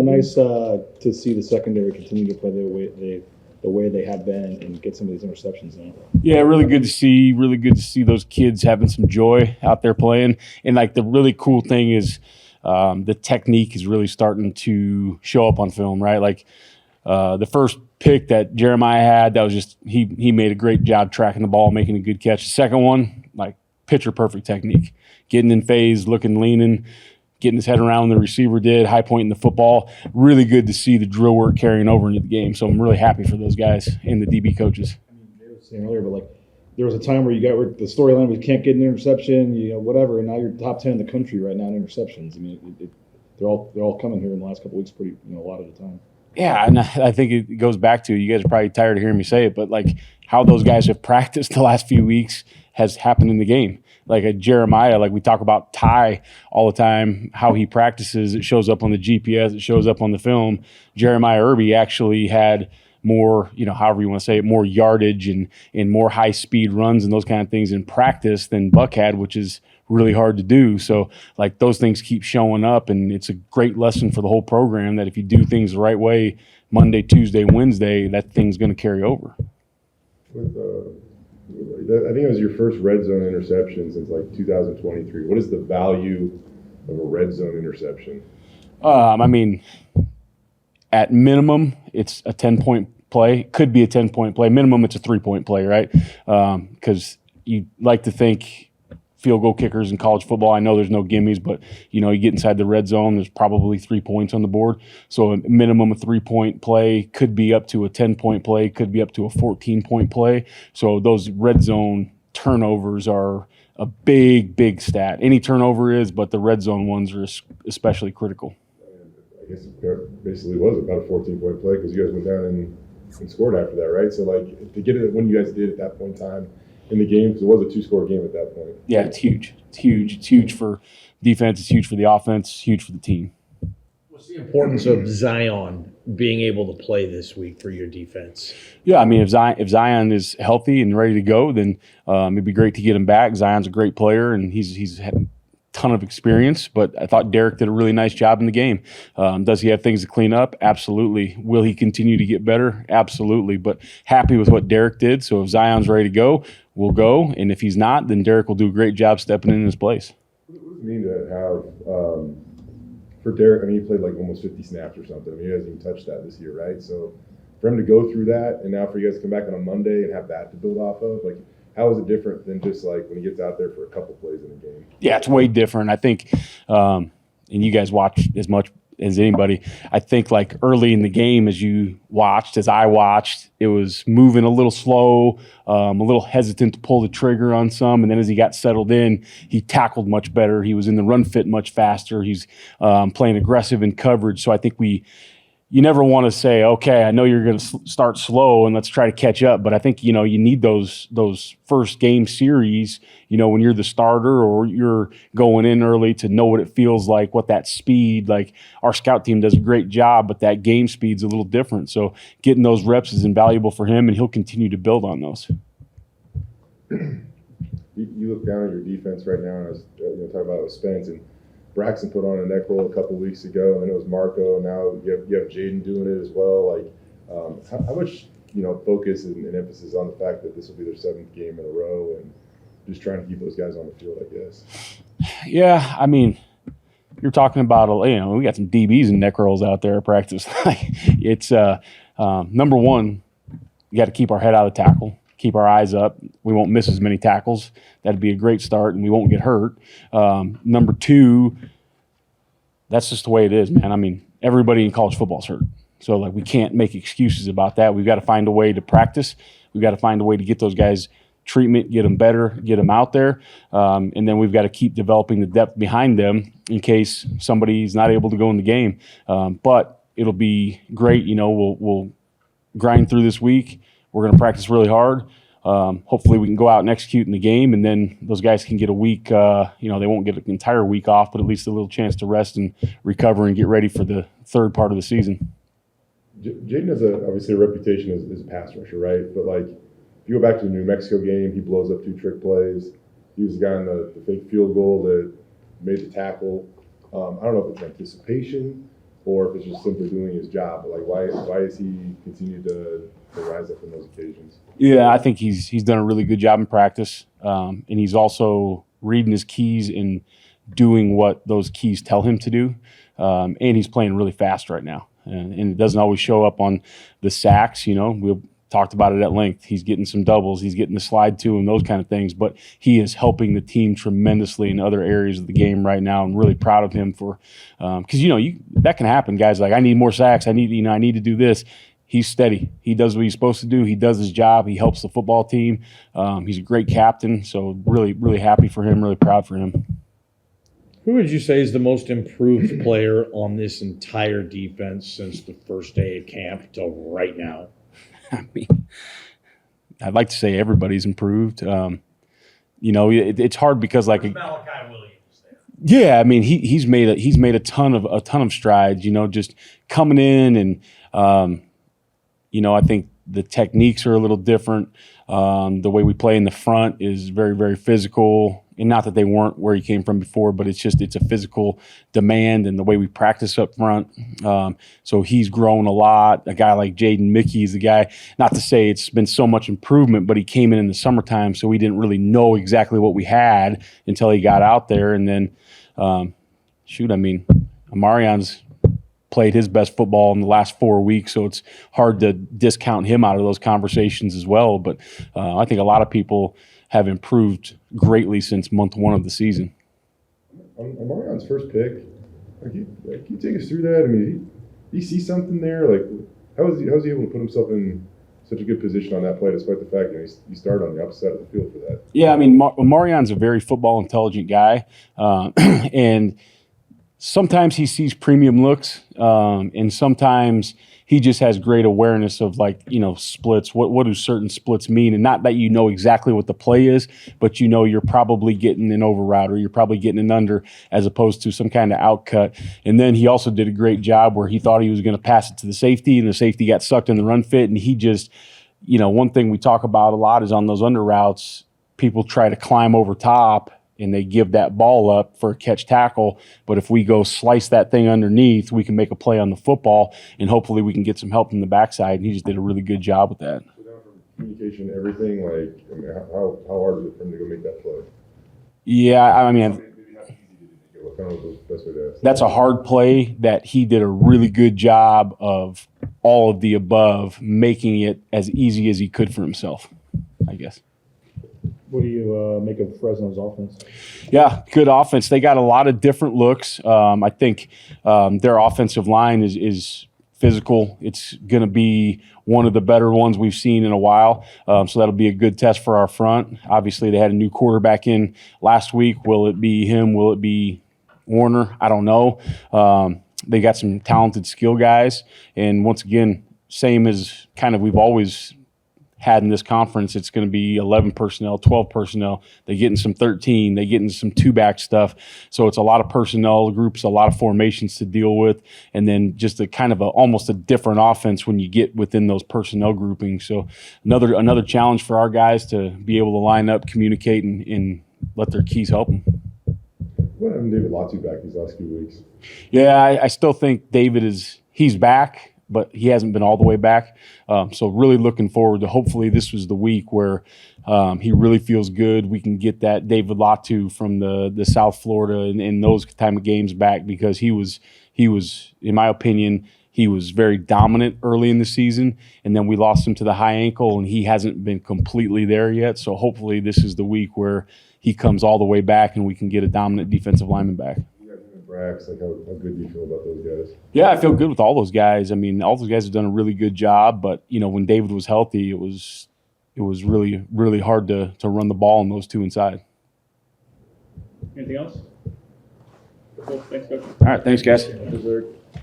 Well, nice to see the secondary continue to play the way they have been and get some of these interceptions now. Yeah, really good to see. Really good to see those kids having some joy out there playing. And like the really cool thing is the technique is really starting to show up on film, right? Like the first pick that Jeremiah had, that was just he made a great job tracking the ball, making a good catch. The second one, like picture perfect technique, getting in phase, looking, leaning, getting his head around when the receiver did, high point in the football. Really good to see the drill work carrying over into the game. So I'm really happy for those guys and the DB coaches. I mean, they were saying earlier, but like there was a time where the storyline was can't get an interception, whatever, and now you're top 10 in the country right now in interceptions. I mean, they're all coming here in the last couple of weeks, pretty a lot of the time. Yeah, and I think it goes back to, you guys are probably tired of hearing me say it, but like how those guys have practiced the last few weeks has happened in the game. Like a Jeremiah, like we talk about Ty all the time, how he practices, it shows up on the GPS, it shows up on the film. Jeremiah Irby actually had more, however you want to say it, more yardage and more high-speed runs and those kind of things in practice than Buck had, which is really hard to do. So, like, those things keep showing up, and it's a great lesson for the whole program that if you do things the right way, Monday, Tuesday, Wednesday, that thing's going to carry over. I think it was your first red zone interception since, 2023. What is the value of a red zone interception? I mean, at minimum, it's a 10-point play. Could be a 10-point play. Minimum, it's a 3-point play, right? Because you like to think field goal kickers in college football, I know there's no gimmies, but, you get inside the red zone, there's probably 3 points on the board. So a minimum of 3-point play could be up to a 10-point play, could be up to a 14-point play. So those red zone turnovers are a big, big stat. Any turnover is, but the red zone ones are especially critical. I guess it basically was about a 14-point play because you guys went down and scored after that, right? So, to get it when you guys did at that point in time in the game, because it was a 2-score game at that point. Yeah, it's huge. It's huge. It's huge for defense. It's huge for the offense. It's huge for the team. What's the importance of Zion being able to play this week for your defense? Yeah, I mean, if Zion is healthy and ready to go, then it'd be great to get him back. Zion's a great player, and he's had a ton of experience, but I thought Derek did a really nice job in the game. Does he have things to clean up? Absolutely. Will he continue to get better? Absolutely. But happy with what Derek did. So if Zion's ready to go, we'll go. And if he's not, then Derek will do a great job stepping in his place. What does it mean to have, for Derek, I mean, he played almost 50 snaps or something. I mean, he hasn't even touched that this year, right? So for him to go through that and now for you guys to come back on a Monday and have that to build off of, how is it different than just when he gets out there for a couple plays in a game? Yeah, it's way different. I think, and you guys watch as much as anybody, I think early in the game as I watched, it was moving a little slow, a little hesitant to pull the trigger on some. And then as he got settled in, he tackled much better. He was in the run fit much faster. He's playing aggressive in coverage. So I think you never want to say, okay, I know you're going to start slow and let's try to catch up. But I think, you need those first game series, when you're the starter or you're going in early to know what it feels like, what that speed, our scout team does a great job, but that game speed's a little different. So getting those reps is invaluable for him and he'll continue to build on those. You look down at your defense right now, and I was talking about it with Spence, and Braxton put on a neck roll a couple of weeks ago, and it was Marco. Now you have Jaden doing it as well. How much focus and emphasis on the fact that this will be their 7th game in a row, and just trying to keep those guys on the field, I guess. Yeah, I mean, you're talking about we got some DBs and neck rolls out there at practice. It's number one, you got to keep our head out of the tackle. Keep our eyes up. We won't miss as many tackles. That'd be a great start, and we won't get hurt. Number 2, that's just the way it is, man. I mean, everybody in college football is hurt. So, we can't make excuses about that. We've got to find a way to practice. We've got to find a way to get those guys treatment, get them better, get them out there. And then we've got to keep developing the depth behind them in case somebody's not able to go in the game. But it'll be great. We'll grind through this week. We're going to practice really hard. Hopefully we can go out and execute in the game, and then those guys can get a week, they won't get an entire week off, but at least a little chance to rest and recover and get ready for the third part of the season. Jaden has obviously a reputation as a pass rusher, right? But if you go back to the New Mexico game, he blows up 2 trick plays. He was the guy on the fake field goal that made the tackle. I don't know if it's anticipation or if it's just simply doing his job. But like, why is he continued to rise up in those occasions? Yeah, I think he's done a really good job in practice, and he's also reading his keys and doing what those keys tell him to do. And he's playing really fast right now, and it doesn't always show up on the sacks. We've talked about it at length. He's getting some doubles, he's getting the slide to him, those kind of things. But he is helping the team tremendously in other areas of the game right now. I'm really proud of him for because that can happen. Guys like, I need more sacks. I need to do this. He's steady. He does what he's supposed to do. He does his job. He helps the football team. He's a great captain. So really, really happy for him. Really proud for him. Who would you say is the most improved player on this entire defense since the first day of camp till right now? I mean, I'd like to say everybody's improved. It's hard because like Malachi Williams there. yeah, I mean he's made a ton of strides. Just coming in and I think the techniques are a little different. The way we play in the front is very, very physical. And not that they weren't where he came from before, but it's a physical demand, and the way we practice up front. So he's grown a lot. A guy like Jaden Mickey is the guy, not to say it's been so much improvement, but he came in the summertime, so we didn't really know exactly what we had until he got out there. And then, Amarion's played his best football in the last 4 weeks, so it's hard to discount him out of those conversations as well. But I think a lot of people have improved greatly since month one of the season. On Marion's first pick, can you take us through that? I mean, do you see something there? Like, how is he able to put himself in such a good position on that play, despite the fact that he started on the opposite side of the field for that? Yeah, I mean, Marion's a very football intelligent guy, and sometimes he sees premium looks, and sometimes he just has great awareness of splits. What do certain splits mean? And not that you know exactly what the play is, but you're probably getting an over route or you're probably getting an under as opposed to some kind of outcut. And then he also did a great job where he thought he was going to pass it to the safety, and the safety got sucked in the run fit. And he just, one thing we talk about a lot is on those under routes, people try to climb over top and they give that ball up for a catch tackle. But if we go slice that thing underneath, we can make a play on the football, and hopefully we can get some help from the backside. And he just did a really good job with that. So down from communication, everything, how hard is it for him to go make that play? Yeah, I mean, Maybe how easy did it go? What was the best way to ask? that's a hard play that he did a really good job of all of the above, making it as easy as he could for himself, I guess. What do you make of Fresno's offense? Yeah, good offense. They got a lot of different looks. I think their offensive line is physical. It's going to be one of the better ones we've seen in a while. So that'll be a good test for our front. Obviously, they had a new quarterback in last week. Will it be him? Will it be Warner? I don't know. They got some talented skill guys. And once again, same as kind of we've always had in this conference, it's going to be 11 personnel, 12 personnel. They get in some 13. They get into some two-back stuff. So it's a lot of personnel groups, a lot of formations to deal with, and then just a kind of almost a different offense when you get within those personnel groupings. So another challenge for our guys to be able to line up, communicate, and let their keys help them. What happened to David Latu back these last few weeks? Yeah, I still think David he's back, but he hasn't been all the way back. So really looking forward to, hopefully this was the week where he really feels good. We can get that David Latu from the South Florida and those type of games back, because he was, in my opinion, he was very dominant early in the season, and then we lost him to the high ankle, and he hasn't been completely there yet. So hopefully this is the week where he comes all the way back and we can get a dominant defensive lineman back. Brax, how good do you feel about those guys? Yeah, I feel good with all those guys. I mean, all those guys have done a really good job, but when David was healthy, it was really, really hard to run the ball on those two inside. Anything else? Cool. Thanks, Coach. All right, thanks, guys. Thanks, Eric.